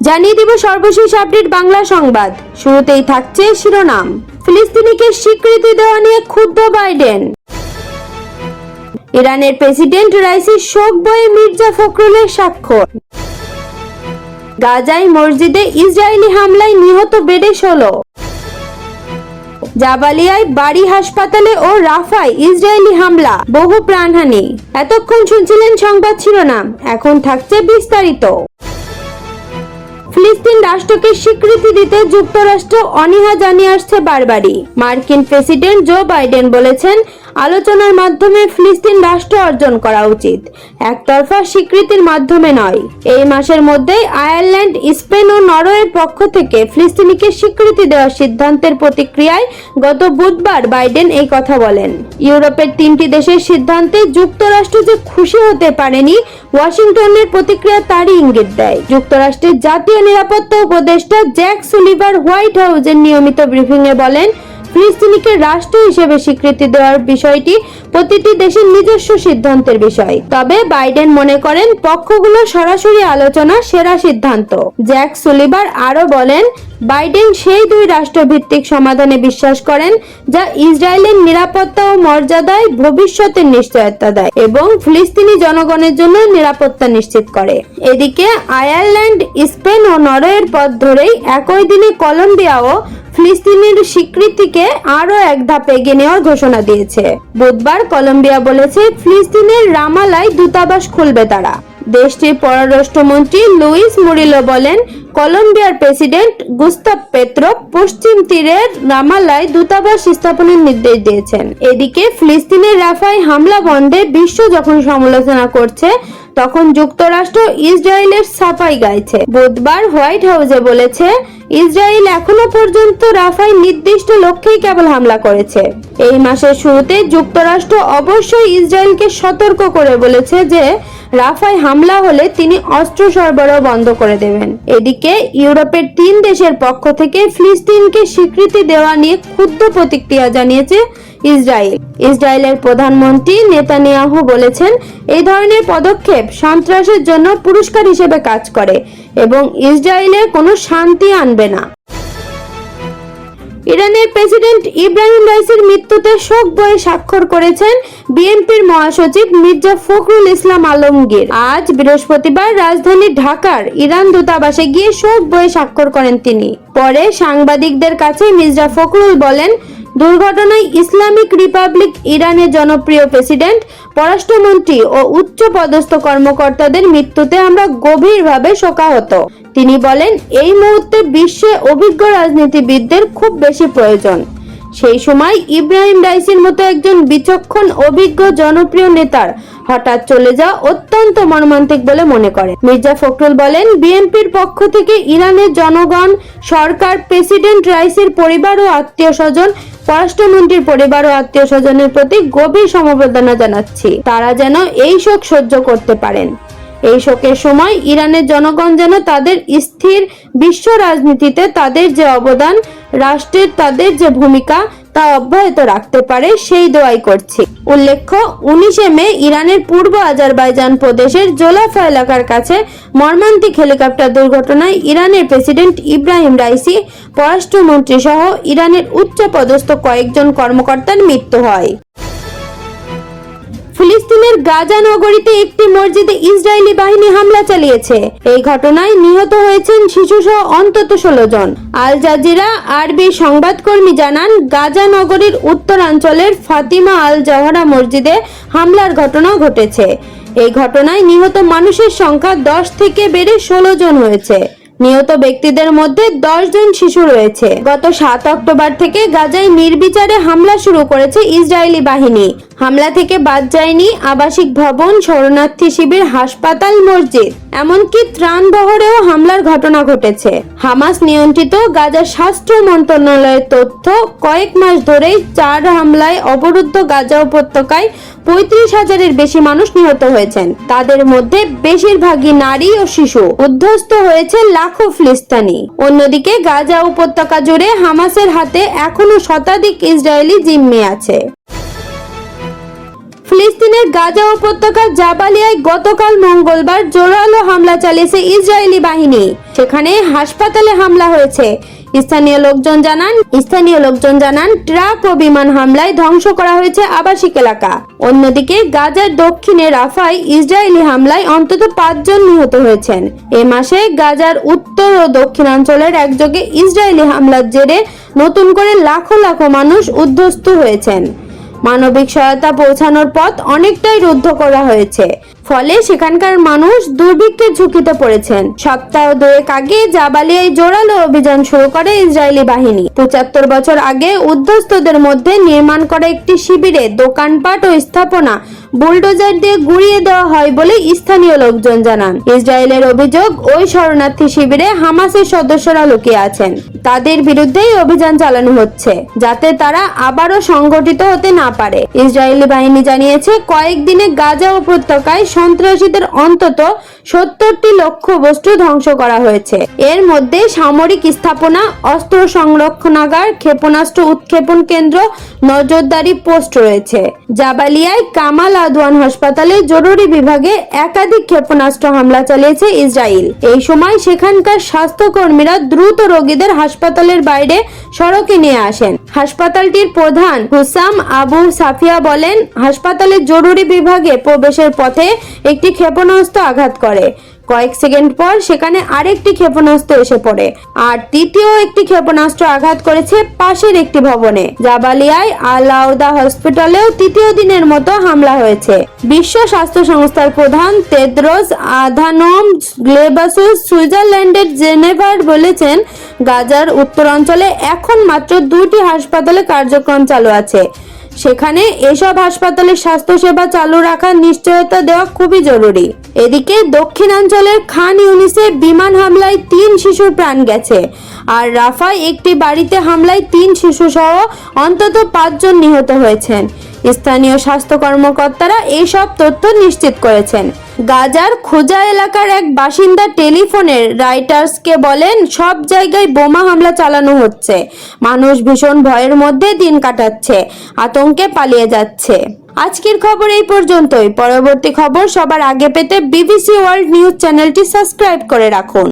জানিয়ে দিব সর্বশেষ আপডেট বাংলা সংবাদ। শুরুতেই থাকছে শিরোনাম। ফিলিস্তিনিকে স্বীকৃতি দেওয়া নিয়ে ক্ষুব্ধ বাইডেন। ইরানের প্রেসিডেন্ট রাইসির শোক বইয়ে মির্জা ফখরুলের স্বাক্ষর। গাজায় মসজিদে ইসরায়েলি হামলায় নিহত বেড়ে 16। জাবালিয়ায় বাড়ি হাসপাতালে ও রাফায় ইসরায়েলি হামলা, বহু প্রাণহানি। এতক্ষণ শুনছিলেন সংবাদ শিরোনাম, এখন থাকছে বিস্তারিত। ফিলিস্তিন রাষ্ট্রকে স্বীকৃতি দিতে যুক্তরাষ্ট্র অনীহা জানিয়ে আসছে বারবারই। মার্কিন প্রেসিডেন্ট জো বাইডেন বলেছেন, আলোচনার মাধ্যমে ফিলিস্তিন রাষ্ট্র অর্জন করা উচিত, একতরফা স্বীকৃতির মাধ্যমে নয়। এই মাসের মধ্যেই আয়ারল্যান্ড, স্পেন ও নরওয়ের পক্ষ থেকে ফিলিস্তিনিকে স্বীকৃতি দেওয়ার সিদ্ধান্তের প্রতিক্রিয়ায় গত বুধবার বাইডেন এই কথা বলেন। ইউরোপের 3টি দেশের সিদ্ধান্তে যুক্তরাষ্ট্র যে খুশি হতে পারেনি, ওয়াশিংটনের প্রতিক্রিয়া তারই ইঙ্গিত দেয়। যুক্তরাষ্ট্রের জাতীয় নিরাপত্তা উপদেষ্টা জ্যাক সুলিভান হোয়াইট হাউসের নিয়মিত ব্রিফিংয়ে বলেন, ফিলিস্তিনিকে রাষ্ট্র হিসেবে স্বীকৃতি দেওয়ার বিষয়টি প্রতিটি দেশের নিজস্ব সিদ্ধান্তের বিষয়। তবে বাইডেন মনে করেন পক্ষগুলোর সরাসরি আলোচনা সেরা সিদ্ধান্ত। জ্যাক সুলিভান আরো বলেন, বাইডেন সেই 2 রাষ্ট্রভিত্তিক সমাধানে বিশ্বাস করেন যা ইসরায়েলের নিরাপত্তা ও মর্যাদায় ভবিষ্যতের নিশ্চয়তা দেয় এবং ফিলিস্তিনি জনগণের জন্য নিরাপত্তা নিশ্চিত করে। এদিকে আয়ারল্যান্ড, স্পেন ও নরওয়ের পথ ধরেই একই দিনে কলম্বিয়াও ফিলিস্তিনের স্বীকৃতিকে আরো এক ধাপ এগিয়ে নেওয়ার ঘোষণা দিয়েছে। বুধবার কলম্বিয়া বলেছে, ফিলিস্তিনের রামালায় দূতাবাস খুলবে তারা। দেশটির পররাষ্ট্রমন্ত্রী লুইস মুরিলো বলেন, কলম্বিয়ার প্রেসিডেন্ট গুস্তাভ পেত্রো পশ্চিম তীরের রামালায় দূতাবাস স্থাপনের নির্দেশ দিয়েছেন। এদিকে ফিলিস্তিনের রাফায় হামলা বন্ধে বিশ্ব যখন সমালোচনা করছে, তখন যুক্তরাষ্ট্র ইসরায়েলের সাফাই গাইছে। বুধবার হোয়াইট হাউসে বলেছে, ইসরায়েল এখনো পর্যন্ত রাফায় নির্দিষ্ট লক্ষ্যেই কেবল হামলা করেছে। এই মাসের শুরুতে যুক্তরাষ্ট্র অবশ্যই ইসরায়েলকে সতর্ক করে বলেছে যে রাফায় হামলা হলে তিনি অস্ত্র সরবরাহ বন্ধ করে দেবেন। এদিকে ইউরোপের 3 দেশের পক্ষ থেকে ফিলিস্তিনকে স্বীকৃতি দেওয়া নিয়ে ক্ষুব্ধ প্রতিক্রিয়া জানিয়েছে ইসরায়েলের প্রধানমন্ত্রী নেতানিয়াহু বলেছেন, এই ধরনের পদক্ষেপ সন্ত্রাসের জন্য পুরস্কার হিসেবে কাজ করে এবং ইসরায়েলে কোনো শান্তি আনবে না। ইরানের প্রেসিডেন্ট ইব্রাহিম রাইসির মৃত্যুতে শোক বইয়ে স্বাক্ষর করেছেন বিএনপির মহাসচিব মির্জা ফখরুল ইসলাম আলমগীর। আজ বৃহস্পতিবার রাজধানী ঢাকার ইরান দূতাবাসে গিয়ে শোক বইয়ে স্বাক্ষর করেন তিনি। পরে সাংবাদিকদের কাছে মির্জা ফখরুল বলেন, দুর্ঘটনায় ইসলামিক রিপাবলিক ইরানের জনপ্রিয় প্রেসিডেন্ট, পররাষ্ট্রমন্ত্রী ও উচ্চ পদস্থ কর্মকর্তাদের মৃত্যুতে আমরা গভীরভাবে শোকাহত। তিনি বলেন, এই মুহূর্তে বিশ্বে অভিজ্ঞ রাজনীতিবিদদের খুব বেশি প্রয়োজন। সেই সময় ইব্রাহিম রাইসির মতো একজন বিচক্ষণ, অভিজ্ঞ, জনপ্রিয় নেতার হঠাৎ চলে যাওয়া অত্যন্ত মর্মান্তিক বলে মনে করেন। মির্জা ফখরুল বলেন, বিএনপির পক্ষ থেকে ইরানের জনগণ, সরকার, প্রেসিডেন্ট রাইসির পরিবার ও আত্মীয় স্বজন, পররাষ্ট্রমন্ত্রীর পরিবার ও আত্মীয় স্বজনের প্রতি গভীর সমবেদনা জানাচ্ছি। তারা যেন এই শোক সহ্য করতে পারেন। এই শোকের সময় ইরানের জনগণ যেন তাদের স্থির বিশ্ব রাজনীতিতে তাদের যে অবদান, রাষ্ট্রের তাদের যে ভূমিকা, তা অব্যাহত রাখতে পারে, সেই দোয়াই করছি। উল্লেখ্য, 19 মে ইরানের পূর্ব আজারবাইজান প্রদেশের জোলাফা এলাকার কাছে মর্মান্তিক হেলিকপ্টার দুর্ঘটনায় ইরানের প্রেসিডেন্ট ইব্রাহিম রাইসি, পররাষ্ট্রমন্ত্রী সহ ইরানের উচ্চ পদস্থ কয়েকজন কর্মকর্তার মৃত্যু হয়। ফিলিস্তিনের গাজা নগরীতে একটি মসজিদে ইসরায়েলি বাহিনী হামলা চালিয়েছে। এই ঘটনায় নিহত হয়েছেন শিশুসহ অন্তত 16 জন। আল জাজিরা আরবি সংবাদকর্মী জানান, গাজা নগরীর উত্তরাঞ্চলের ফাতিমা আল জহরা মসজিদে হামলার ঘটনা ঘটেছে। এই ঘটনায় নিহত মানুষের সংখ্যা 10 থেকে বেড়ে 16 জন হয়েছে। নিহত ব্যক্তিদের মধ্যে 10 জন শিশু রয়েছে। গত 7 অক্টোবর থেকে গাজায় নির্বিচারে হামলা শুরু করেছে ইসরায়েলি বাহিনী। হামলা থেকে বাদ যায়নি আবাসিক ভবন, শরণার্থী শিবির, হাসপাতাল, মসজিদ, এমনকি ত্রাণ বহরেও হামলার ঘটনা ঘটেছে। হামাস নিয়ন্ত্রিত গাজার স্বাস্থ্য মন্ত্রণালয়ের তথ্য, কয়েক মাস ধরেই 4 হামলায় অবরুদ্ধ গাজা উপত্যকায় 35,000-এর বেশি মানুষ নিহত হয়েছেন। তাদের মধ্যে বেশিরভাগই নারী ও শিশু। উদ্ধ্বস্ত হয়েছে লাখো ফিলিস্তিনি। অন্যদিকে গাজা উপত্যকা জুড়ে হামাসের হাতে এখনো শতাধিক ইসরায়েলি জিম্মি আছে। ফিলিস্তিনের গাজা উপত্যকার জাবালিয়ায় গতকাল মঙ্গলবার জোরালো হামলা চালিয়েছে ইসরায়েলি বাহিনী। সেখানে হাসপাতালে হামলা হয়েছে। স্থানীয় লোকজন জানান ট্রাক ও বিমান হামলায় ধ্বংস করা হয়েছে আবাসিক এলাকা। অন্যদিকে গাজার দক্ষিণে রাফায় ইসরায়েলি হামলায় অন্তত 5 জন নিহত হয়েছেন। এ মাসে গাজার উত্তর ও দক্ষিণাঞ্চলের একযোগে ইসরায়েলি হামলার জেরে নতুন করে লাখো লাখো মানুষ উদ্ধ্বস্ত হয়েছেন। মানবিক সহায়তা পৌঁছানোর পথ অনেকটাই রুদ্ধ করা হয়েছে, ফলে সেখানকার মানুষ দুর্ভিক্ষের ঝুঁকিতে পড়েছেন। সপ্তাহ 2 আগে জাবালিয়ায় জোরালো অভিযান শুরু করে ইসরায়েলি বাহিনী। 75 বছর আগে উদ্ধ্বস্তদের মধ্যে নির্মাণ করা একটি শিবিরে দোকানপাট ও স্থাপনা বুলডোজার দিয়ে গুঁড়িয়ে দেওয়া হয় বলে স্থানীয় লোকজন জানান। ইসরায়েলের অভিযোগ, ওই শরণার্থী শিবিরে হামাসের সদস্যরা লুকিয়ে আছেন। তাদের বিরুদ্ধেই অভিযান চালানো হচ্ছে, যাতে তারা আবারও সংগঠিত হতে না পারে। ইসরায়েলি বাহিনী জানিয়েছে, কয়েকদিনে গাজা উপত্যকায় সন্ত্রাসীদের অন্তত 70টি লক্ষ্যবস্তু ধ্বংস করা হয়েছে। এর মধ্যে সামরিক স্থাপনা, অস্ত্র সংরক্ষণাগার, ক্ষেপণাস্ত্র উৎক্ষেপণ কেন্দ্র, নজরদারি পোস্ট রয়েছে। জাবালিয়ায় কামাল আদওয়ান হাসপাতালে জরুরি বিভাগে একাধিক ক্ষেপণাস্ত্র হামলা চালিয়েছে ইসরায়েল। এই সময় সেখানকার স্বাস্থ্যকর্মীরা দ্রুত রোগীদের হাসপাতালের বাইরে সড়কে নিয়ে আসেন। হাসপাতালটির প্রধান হুসাম আবু সাফিয়া বলেন, হাসপাতালের জরুরি বিভাগে প্রবেশের পথে একটি ক্ষেপণাস্ত্র আঘাত করে। কয়েক সেকেন্ড পর সেখানে আরেকটি ক্ষেপণাস্ত্র এসে পড়ে, আর তৃতীয় একটি ক্ষেপণাস্ত্র আঘাত করেছে পাশের একটি ভবনে। জাবালিয়ায় আল-আওদা হসপিটালেও তৃতীয় দিনের মতো হামলা হয়েছে। বিশ্ব স্বাস্থ্য সংস্থার প্রধান তেদ্রোস আধানোম গ্লেবাসুস সুইজারল্যান্ডের জেনেভার বলেছেন, গাজার উত্তরাঞ্চলে এখন মাত্র 2টি হাসপাতালে কার্যক্রম চালু আছে। সেখানে এসব হাসপাতালের স্বাস্থ্যসেবা চালু রাখার নিশ্চয়তা দেওয়া খুবই জরুরি। এদিকে দক্ষিণাঞ্চলের খান ইউনিসে বিমান হামলায় 3 শিশুর প্রাণ গেছে, আর রাফায় একটি বাড়িতে হামলায় 3 শিশু সহ অন্তত 5 জন নিহত হয়েছেন। স্থানীয় স্বাস্থ্য কর্মকর্তারা এইসব তথ্য নিশ্চিত করেছেন। গাজার খোজা এলাকার এক বাসিন্দা টেলিফোনের রাইটার্সকে বলেন, সব জায়গায় বোমা হামলা চালানো হচ্ছে। মানুষ ভীষণ ভয়ের মধ্যে দিন কাটাচ্ছে, আতঙ্কে পালিয়ে যাচ্ছে। আজকের খবর এই পর্যন্তই। পরবর্তী খবর সবার আগে পেতে বিবিসি ওয়ার্ল্ড নিউজ চ্যানেলটি সাবস্ক্রাইব করে রাখুন।